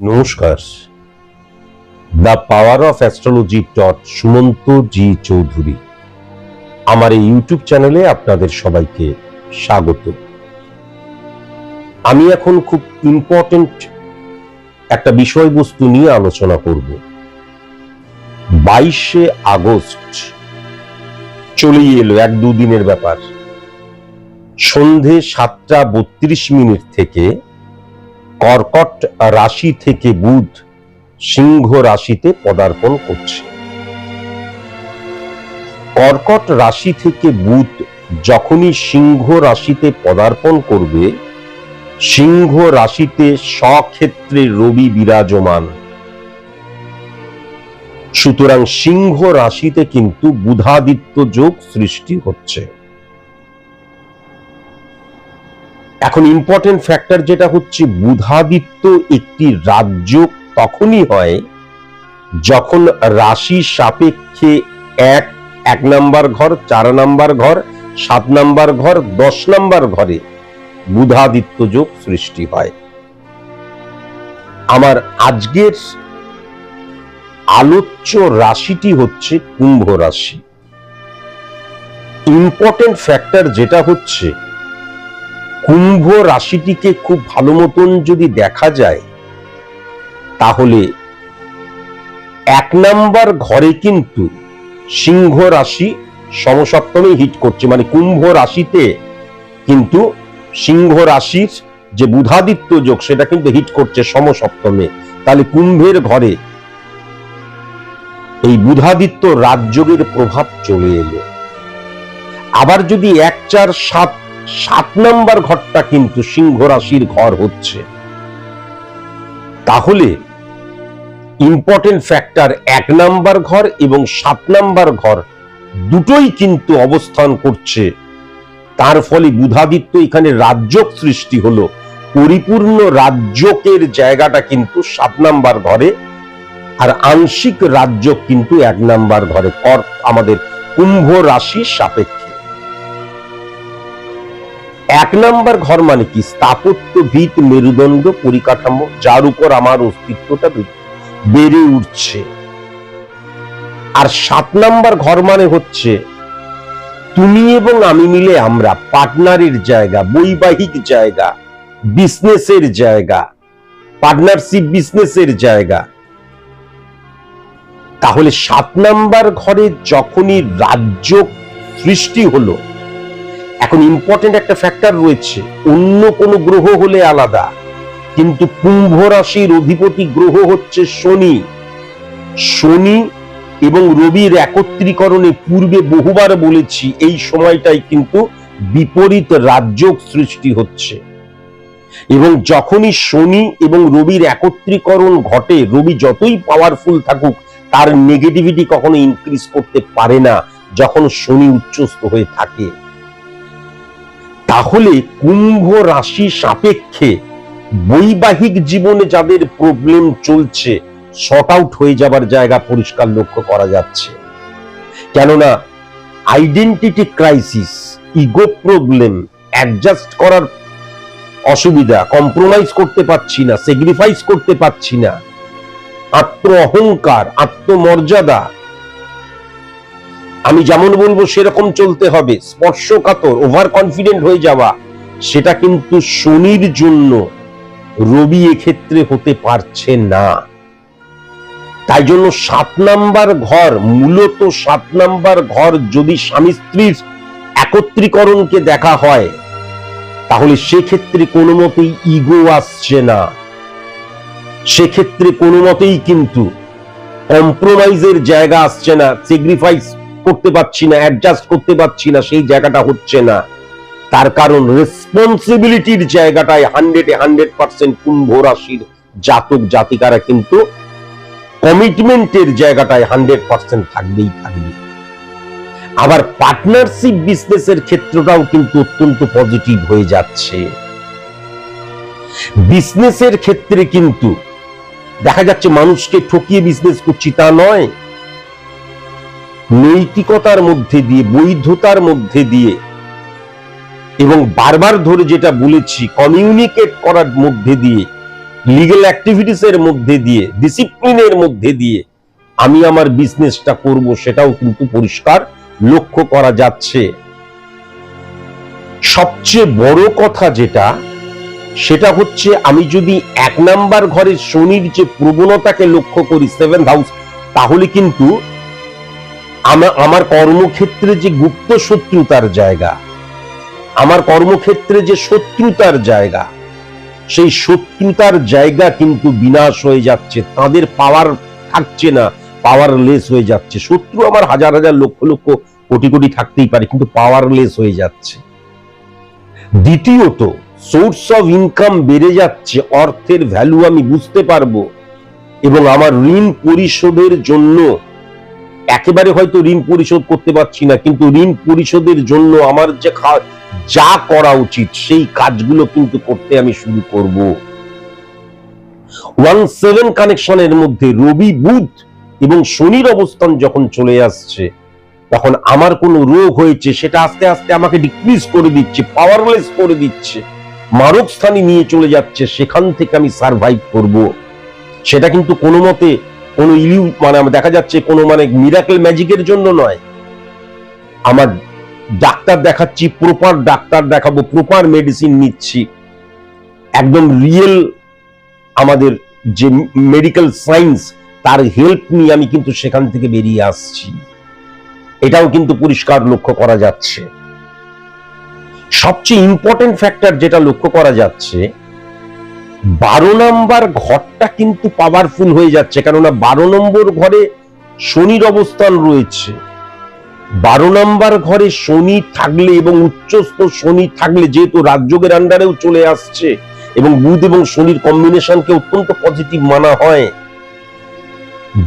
নমস্কার। The power of astrology Sumanta ji Chowdhury আমার এই ইউটিউব চ্যানেলে আপনাদের সবাইকে স্বাগত। আমি এখন খুব ইম্পর্টেন্ট একটা বিষয়বস্তু নিয়ে আলোচনা করব। 22শে আগস্ট চলেই এলো, 1-2 দিনের ব্যাপার। সন্ধে 7:32 থেকে কর্কট রাশি থেকে বুধ সিংহ রাশিতে পদার্পণ করছে। কর্কট রাশি থেকে বুধ যখনই সিংহ রাশিতে পদার্পণ করবে, সিংহ রাশিতে স্বক্ষেত্রে রবি বিরাজমান, সুতরাং সিংহ রাশিতে কিন্তু বুধাদিত্য যোগ সৃষ্টি হচ্ছে। এখন ইম্পর্টেন্ট ফ্যাক্টর যেটা হচ্ছে, বুধাদিত্য একটি রাজযোগ তখনই হয় যখন রাশি সাপেক্ষে 1 নাম্বার ঘর, 4 নাম্বার ঘর, 7 নাম্বার ঘর, 10 নাম্বার ঘরে বুধাদিত্য যোগ সৃষ্টি হয়। আমার আজকের আলোচ্য রাশিটি হচ্ছে কুম্ভ রাশি। ইম্পর্টেন্ট ফ্যাক্টর যেটা হচ্ছে, কুম্ভ রাশিটিকে খুব ভালো মতন যদি দেখা যায়, তাহলে 1 নাম্বার ঘরে কিন্তু সিংহ রাশি সমসপ্তমে হিট করছে। মানে কুম্ভ রাশিতে কিন্তু সিংহ রাশির যে বুধাদিত্য যোগ সেটা কিন্তু হিট করছে সমসপ্তমে। তাহলে কুম্ভের ঘরে এই বুধাদিত্য রাজযোগের প্রভাব চলে এলো। আবার যদি 1, 4, 7 নাম্বার ঘরটা কিন্তু সিংহ রাশির ঘর হচ্ছে, তাহলে ইম্পর্টেন্ট ফ্যাক্টর 1 নাম্বার ঘর এবং 7 নাম্বার ঘর দুটোই কিন্তু অবস্থান করছে। তার ফলে বুধাদিত্য এখানে রাজযোগ সৃষ্টি হলো। পরিপূর্ণ রাজযোগের জায়গাটা কিন্তু 7 নাম্বার ঘরে, আর আংশিক রাজযোগ কিন্তু 1 নাম্বার ঘরে, আমাদের কুম্ভ রাশির সাপেক্ষে। 1 নাম্বার ঘর মানে কি? স্থাপত্য, ভিত, মেরুদণ্ড, পরিকাঠামো, যার উপর আমার অস্তিত্বটা বেড়ে উঠছে। আর 7 নাম্বার ঘর মানে হচ্ছে তুমি এবং আমি মিলে আমরা, পার্টনারের জায়গা, বৈবাহিক জায়গা, বিজনেসের জায়গা, পার্টনারশিপ বিজনেসের জায়গা। তাহলে 7 নাম্বার ঘরে যখনই রাজযোগ সৃষ্টি হলো, এখন ইম্পর্টেন্ট একটা ফ্যাক্টর রয়েছে, অন্য কোন গ্রহ হলে আলাদা, কিন্তু কুম্ভ রাশির অধিপতি গ্রহ হচ্ছে শনি। শনি এবং রবির একত্রীকরণে পূর্বে বহুবার বলেছি, এই সময়টাই কিন্তু বিপরীত রাজযোগ সৃষ্টি হচ্ছে। এবং যখনই শনি এবং রবির একত্রীকরণ ঘটে, রবি যতই পাওয়ারফুল থাকুক তার নেগেটিভিটি কখনো ইনক্রিজ করতে পারে না যখন শনি উচ্চস্থ হয়ে থাকে। তাহলে কুম্ভ রাশি সাপেক্ষে বৈবাহিক জীবনে যাদের প্রবলেম চলছে, শর্ট আউট হয়ে যাবার জায়গা পরিষ্কার লক্ষ্য করা যাচ্ছে। কেননা identity crisis, ego problem, adjust করার অসুবিধা, কম্প্রোমাইজ করতে পারছি না, স্যাক্রিফাইস করতে পারছি না, আত্ম অহংকার, আত্মমর্যাদা, আমি যেমন বলবো সেরকম চলতে হবে, স্পর্শকাতর, ওভার কনফিডেন্ট হয়ে যাওয়া, সেটা কিন্তু শনির জন্য রবি এক্ষেত্রে হতে পারছে না। তাই জন্য 7 নাম্বার ঘর, মূলত 7 নাম্বার ঘর যদি স্বামী স্ত্রীর একত্রীকরণকে দেখা হয়, তাহলে সেক্ষেত্রে কোনো মতেই ইগো আসছে না, সেক্ষেত্রে কোনো মতেই কিন্তু কম্প্রোমাইজের জায়গা আসছে না, স্যাক্রিফাইস করতে পারছি না, অ্যাডজাস্ট করতে পারছি না, সেই জায়গাটা হচ্ছে না। তার কারণ রেসপন্সিবিলিটির জায়গাটায় 100% কুম্ভ রাশির জাতক জাতিকারা কিন্তু কমিটমেন্টের জায়গাটায় 100% থাকবেই থাকবে। আবার পার্টনারশিপ বিজনেসের ক্ষেত্রটাও কিন্তু অত্যন্ত পজিটিভ হয়ে যাচ্ছে। বিজনেসের ক্ষেত্রে কিন্তু দেখা যাচ্ছে মানুষকে ঠকিয়ে বিজনেস করছি তা নয়, নৈতিকতার মধ্যে দিয়ে, বৈধতার মধ্যে দিয়ে এবং বারবার ধরে যেটা বলেছি কমিউনিকেট করার মধ্যে দিয়ে, লিগ্যাল অ্যাক্টিভিটিস এর মধ্যে দিয়ে, ডিসিপ্লিনের মধ্যে দিয়ে আমি আমার বিজনেসটা করব, সেটাও কিন্তু পরিষ্কার লক্ষ্য করা যাচ্ছে। সবচেয়ে বড় কথা যেটা, সেটা হচ্ছে আমি যদি 1 নাম্বার ঘরের শনির যে প্রবণতাকে লক্ষ্য করি 7th হাউস, তাহলে কিন্তু আমার কর্মক্ষেত্রে যে গুপ্ত শত্রুতার জায়গা, আমার কর্মক্ষেত্রে যে শত্রুতার জায়গা, সেই শত্রুতার জায়গা কিন্তু বিনাশ হয়ে যাচ্ছে। তাদের পাওয়ার থাকছে না, পাওয়ারলেস হয়ে যাচ্ছে। শত্রু আমার হাজার হাজার লক্ষ লক্ষ কোটি কোটি থাকতেই পারে, কিন্তু পাওয়ারলেস হয়ে যাচ্ছে। দ্বিতীয়ত, সোর্স অফ ইনকাম বেড়ে যাচ্ছে, অর্থের ভ্যালু আমি বুঝতে পারবো এবং আমার ঋণ পরিশোধের জন্য একেবারে হয়তো ঋণ পরিশোধ করতে পারছি না, কিন্তু ঋণ পরিশোধের জন্য আমার যে যা করা উচিত সেই কাজগুলো কিন্তু করতে আমি শুরু করব। 1-7 কানেকশনের মধ্যে রবি, বুধ এবং শনির অবস্থান যখন চলে আসছে, তখন আমার কোনো রোগ হয়েছে সেটা আস্তে আস্তে আমাকে ডিক্রিজ করে দিচ্ছে, পাওয়ারলেস করে দিচ্ছে, মারক স্থানে নিয়ে চলে যাচ্ছে। সেখান থেকে আমি সার্ভাইভ করব। সেটা কিন্তু কোনো মতে কোনো দেখা যাচ্ছে কোনো মিরাকেল ম্যাজিকের জন্য নয়। আমার ডাক্তার দেখাচ্ছি, প্রপার ডাক্তার দেখাবো, প্রপার মেডিসিন নিচ্ছি, একদম রিয়েল আমাদের যে মেডিকেল সায়েন্স তার হেল্প নিয়ে আমি কিন্তু সেখান থেকে বেরিয়ে আসছি। এটাও কিন্তু পরিষ্কার লক্ষ্য করা যাচ্ছে। সবচেয়ে ইম্পর্টেন্ট ফ্যাক্টর যেটা লক্ষ্য করা যাচ্ছে, 12 নাম্বার ঘরটা কিন্তু পাওয়ারফুল হয়ে যাচ্ছে, কেননা 12 নম্বর ঘরে শনির অবস্থান রয়েছে। 12 নাম্বার ঘরে শনি থাকলে এবং উচ্চস্থ শনি থাকলে, যেহেতু রাজযোগের আন্ডারেও চলে আসছে এবং বুধ এবং শনির কম্বিনেশনকে অত্যন্ত পজিটিভ মানা হয়,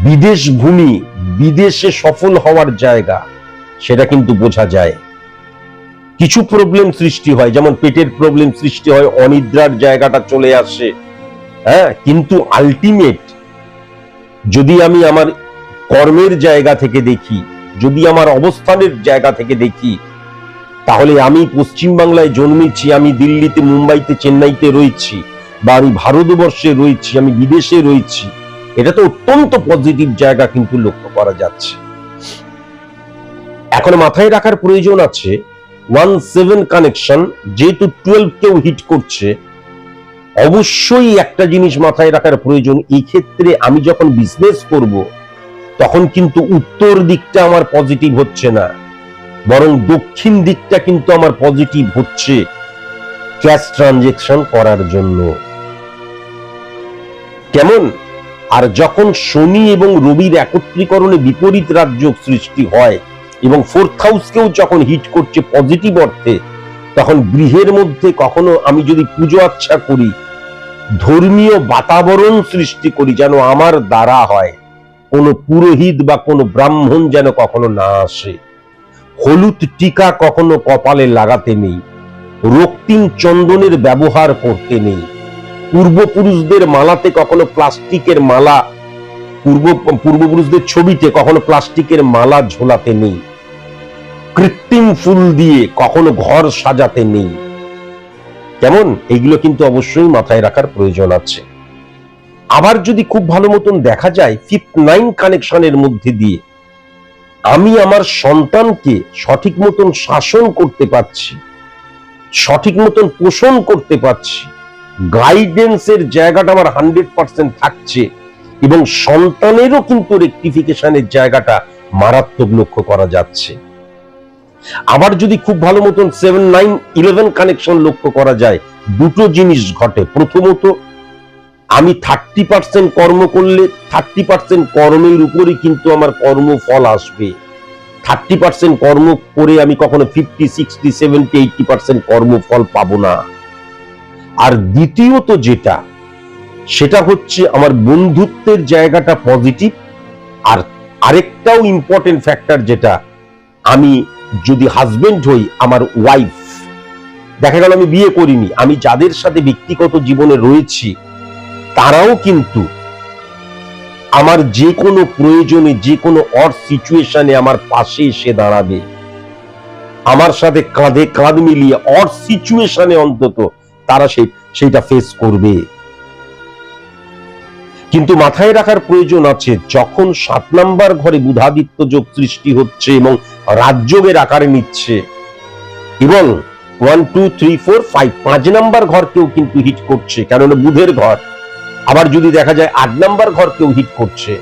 বিদেশ ভূমি, বিদেশে সফল হওয়ার জায়গা, সেটা কিন্তু বোঝা যায়। কিছু প্রবলেম সৃষ্টি হয়, যেমন পেটের প্রবলেম সৃষ্টি হয়, অনিদ্রার জায়গাটা চলে আসে, হ্যাঁ, কিন্তু আলটিমেট যদি আমি আমার কর্মের জায়গা থেকে দেখি, যদি আমার অবস্থানের জায়গা থেকে দেখি, তাহলে আমি পশ্চিমবাংলায় জন্মেছি, আমি দিল্লিতে, মুম্বাইতে, চেন্নাইতে রয়েছি, বা আমি ভারতবর্ষে রয়েছি, আমি বিদেশে রয়েছি, এটা তো অত্যন্ত পজিটিভ জায়গা কিন্তু লক্ষ্য করা যাচ্ছে। এখন মাথায় রাখার প্রয়োজন আছে 1-7 কানেকশন যেহেতু 12 কেও হিট করছে, অবশ্যই একটা জিনিস মাথায় রাখার প্রয়োজন, এই ক্ষেত্রে আমি যখন বিজনেস করব তখন কিন্তু উত্তর দিকটা আমার পজিটিভ হচ্ছে না, বরং দক্ষিণ দিকটা কিন্তু আমার পজিটিভ হচ্ছে ক্যাশ ট্রানজেকশন করার জন্য। কেমন? আর যখন শনি এবং রবির একত্রীকরণে বিপরীত রাজযোগ সৃষ্টি হয় এবং 4th হাউসকেও যখন হিট করছে পজিটিভ অর্থে, তখন গৃহের মধ্যে কখনো আমি যদি পুজো আচ্ছা করি, ধর্মীয় বাতাবরণ সৃষ্টি করি, যেন আমার দ্বারা হয়, কোনো পুরোহিত বা কোনো ব্রাহ্মণ যেন কখনো না আসে, হলুদ টিকা কখনো কপালে লাগাতে নেই, রক্তিম চন্দনের ব্যবহার করতে নেই, পূর্বপুরুষদের মালাতে কখনো প্লাস্টিকের মালা, পূর্বপুরুষদের ছবিতে কখনো প্লাস্টিকের মালা ঝোলাতে নেই, কৃত্রিম ফুল দিয়ে কখনো ঘর সাজাতে নেই। কেমন? এইগুলো কিন্তু অবশ্যই মাথায় রাখার প্রয়োজন আছে। আবার যদি খুব ভালো মতন দেখা যায় 5-9 কানেকশনের মধ্যে দিয়ে আমি আমার সন্তানকে সঠিক মতন শাসন করতে পারছি, সঠিক মতন পোষণ করতে পারছি, গাইডেন্সের জায়গাটা আমার 100% থাকছে এবং সন্তানেরও কিন্তু রেকটিফিকেশনের জায়গাটা মারাত্মক লক্ষ্য করা যাচ্ছে। আবার যদি খুব ভালো মতন 7-9-11 কানেকশন লক্ষ্য করা যায়, দুটো জিনিস ঘটে। প্রথমত, আমি 30% কর্ম করলে 30% কর্মের উপরই কিন্তু আমার কর্মফল আসবে। 30% কর্ম করে আমি কখনো 50, 60, 70, 80% কর্মফল পাবো না। আর দ্বিতীয়ত যেটা, সেটা হচ্ছে আমার বন্ধুত্বের জায়গাটা পজিটিভ। আর আরেকটাও ইম্পর্টেন্ট ফ্যাক্টর যেটা, আমি যদি হাজবেন্ড হই, আমার ওয়াইফ, দেখা গেল আমি বিয়ে করিনি, আমি যাদের সাথে ব্যক্তিগত জীবনে রয়েছি তারাও কিন্তু আমার যে কোনো প্রয়োজনে, যে কোনো অড সিচুয়েশনে আমার পাশে এসে দাঁড়াবে, আমার সাথে কাঁধে কাঁধ মিলিয়ে অড সিচুয়েশনে অন্তত তারা সেইটা ফেস করবে। কিন্তু মাথায় রাখার প্রয়োজন আছে, যখন 7 নাম্বার ঘরে বুধাদিত্য যোগ সৃষ্টি হচ্ছে এবং রাজযোগের আকারে নিচ্ছে, এবং 1, 2, 3, 4, 5 5 নাম্বার ঘরকেও কিন্তু হিট করছে, কারণ বুধের ঘর। আবার যদি দেখা যায় 8 নাম্বার ঘরকেও হিট করছে,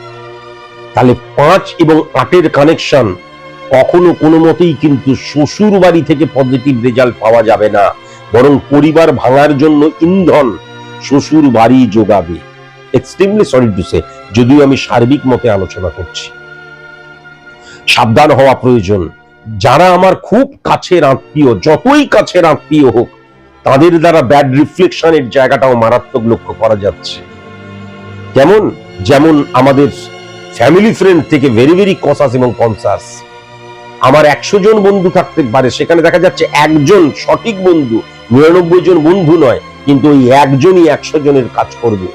তাহলে 5 এবং 8-এর কানেকশন কখনো কোনো মতেই কিন্তু শ্বশুর বাড়ি থেকে পজিটিভ রেজাল্ট পাওয়া যাবে না, বরং পরিবার ভাঙার জন্য ইন্ধন শ্বশুর বাড়ি যোগাবে। এক্সট্রিমলি সরি টু সে, যদিও আমি সার্বিক মতে আলোচনা করছি। সাবধান হওয়া প্রয়োজন। যারা আমার খুব কাছের আত্মীয়, যতই কাছের আত্মীয় হোক, তাদের দ্বারা ব্যাড রিফ্লেকশনের জায়গাটাও মারাত্মক লক্ষ্য করা যাচ্ছে। কেমন? যেমন আমাদের ফ্যামিলি ফ্রেন্ড থেকে ভেরি ভেরি কসাস এবং কনসাস। আমার 100 জন বন্ধু থাকতে পারে, সেখানে দেখা যাচ্ছে একজন সঠিক বন্ধু, 99 জন বন্ধু নয়, কিন্তু ওই একজনই 100 জনের কাজ করবে।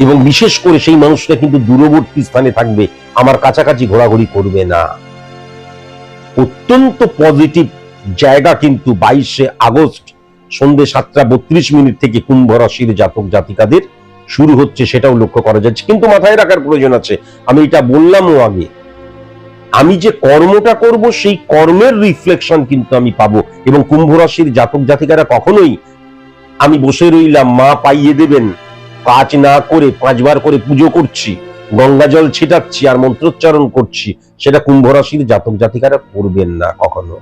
এবং বিশেষ করে সেই মানুষটা কিন্তু দূরবর্তী স্থানে থাকবে, আমার কাছাকাছি ঘোরাঘুরি করবে না। অত্যন্ত পজিটিভ জায়গা কিন্তু 22শে আগস্ট সন্ধ্যে 7:32 থেকে কুম্ভ রাশির জাতক জাতিকাদের শুরু হচ্ছে, সেটাও লক্ষ্য করা যাচ্ছে। কিন্তু মাথায় রাখার প্রয়োজন আছে, আমি এটা বললামও আগে, আমি যে কর্মটা করব সেই কর্মের রিফ্লেকশন কিন্তু আমি পাবো। এবং কুম্ভ রাশির জাতক জাতিকারা কখনোই আমি বসে রইলাম মা পাইয়ে দেবেন, কাজ না করে 5 বার করে পুজো করছি, গঙ্গা জল ছিটাচ্ছি আর মন্ত্রোচ্চারণ করছি, সেটা কুম্ভ রাশির জাতক জাতিকারা করবেন না কখনো।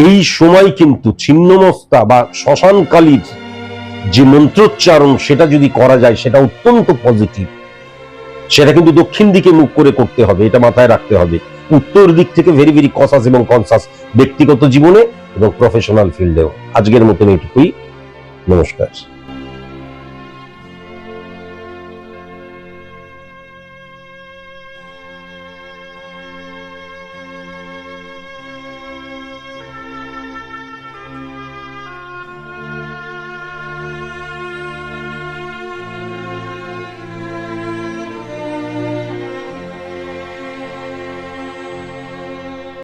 এই সময় কিন্তু ছিন্নমস্তা বা শ্মশানকালীর যে মন্ত্রোচ্চারণ, সেটা যদি করা যায় সেটা অত্যন্ত পজিটিভ। সেটা কিন্তু দক্ষিণ দিকে মুখ করে করতে হবে, এটা মাথায় রাখতে হবে। উত্তর দিক থেকে ভেরি ভেরি কসাস এবং কনসাস, ব্যক্তিগত জীবনে এবং প্রফেশনাল ফিল্ডেও। আজকের মতন এইটুকুই, নমস্কার।